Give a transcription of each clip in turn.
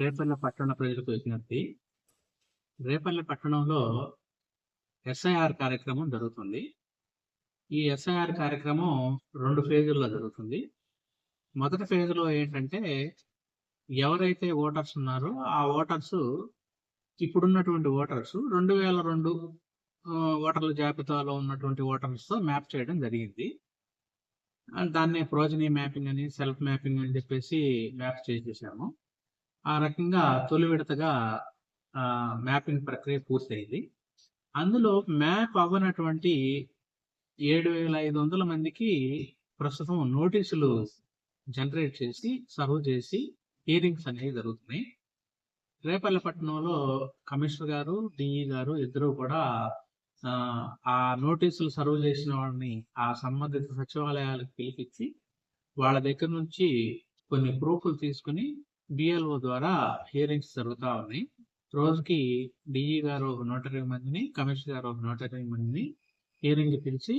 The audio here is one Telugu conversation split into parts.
రేపల్లె పట్టణ ప్రజలకు విజ్ఞప్తి. రేపల్లె పట్టణంలో ఎస్ఐఆర్ కార్యక్రమం జరుగుతుంది. ఈ ఎస్ఐఆర్ కార్యక్రమం 2 ఫేజుల్లో జరుగుతుంది. మొదటి ఫేజ్‌లో ఏంటంటే, ఎవరైతే ఓటర్స్ ఉన్నారో ఆ ఓటర్స్ ఇప్పుడున్నటువంటి ఓటర్స్ 2002 ఓటర్ల జాబితాలో ఉన్నటువంటి ఓటర్స్‌తో మ్యాప్ చేయడం జరిగింది. దాన్నే ప్రోజనీ మ్యాపింగ్ అని, సెల్ఫ్ మ్యాపింగ్ అని చెప్పేసి మ్యాప్ చేసేసాము. ఆ రకంగా తొలి విడతగా మ్యాపింగ్ ప్రక్రియ పూర్తయింది. అందులో మ్యాప్ అవ్వనటువంటి 7,500 మందికి ప్రస్తుతం నోటీసులు జనరేట్ చేసి, సర్వ్ చేసి హియరింగ్స్ అనేవి జరుగుతున్నాయి. రేపల్లె పట్టణంలో కమిషనర్ గారు, డిఈ గారు ఇద్దరు కూడా ఆ నోటీసులు సర్వ్ చేసిన వాళ్ళని ఆ సంబంధిత సచివాలయాలకు పిలిపించి వాళ్ళ దగ్గర నుంచి కొన్ని ప్రూఫ్లు తీసుకుని బిఎల్ఓ ద్వారా హియరింగ్స్ జరుగుతూ ఉన్నాయి. రోజుకి డిఈ గారు 120 మందిని, కమిషనర్ గారు 120 మందిని హియరింగ్ పిలిచి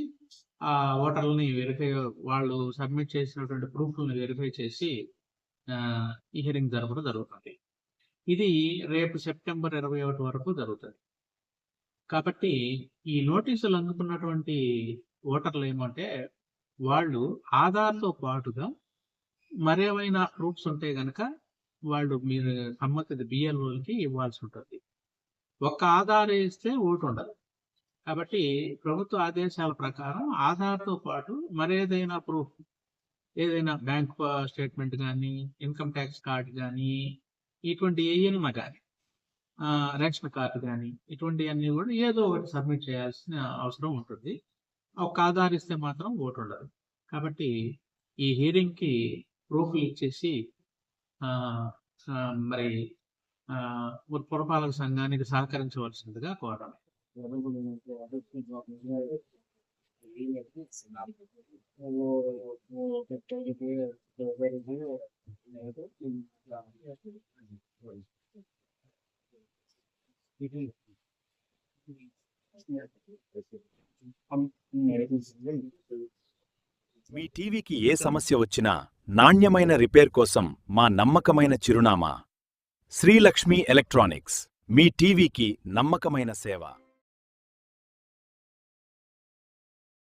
ఆ ఓటర్లని వెరిఫై, వాళ్ళు సబ్మిట్ చేసినటువంటి ప్రూఫ్లను వెరిఫై చేసి ఈ హియరింగ్ జరపడం జరుగుతుంది. ఇది రేపు సెప్టెంబర్ 21 వరకు జరుగుతుంది. కాబట్టి ఈ నోటీసులు అందుకున్నటువంటి ఓటర్లు ఏమంటే, వాళ్ళు ఆధార్‌తో పాటుగా మరేమైనా ప్రూఫ్స్ ఉంటే గనక వాళ్ళు మీరు సంబంధిత బిఎల్ఓలకి ఇవ్వాల్సి ఉంటుంది. ఒక్క ఆధార్ ఇస్తే ఓటు ఉండదు. కాబట్టి ప్రభుత్వ ఆదేశాల ప్రకారం ఆధార్‌తో పాటు మరేదైనా ప్రూఫ్, ఏదైనా బ్యాంక్ స్టేట్మెంట్ కానీ, ఇన్కమ్ ట్యాక్స్ కార్డ్ కానీ, ఇటువంటి ఏయన్నా కానీ, రేషన్ కార్డు కానీ, ఇటువంటివన్నీ కూడా ఏదో ఒకటి సబ్మిట్ చేయాల్సిన అవసరం ఉంటుంది. ఒక ఆధార్ ఇస్తే మాత్రం ఓటు ఉండదు. కాబట్టి ఈ హియరింగ్‌కి ప్రూఫ్లు ఇచ్చేసి మరి పురపాలక సంఘానికి సహకరించవలసిందిగా కోరాలి. మీ టీవీకి ఏ సమస్య వచ్చినా నాణ్యమైన రిపేర్ కోసం మా నమ్మకమైన చిరునామా శ్రీలక్ష్మి ఎలక్ట్రానిక్స్. మీ టీవీకి నమ్మకమైన సేవ.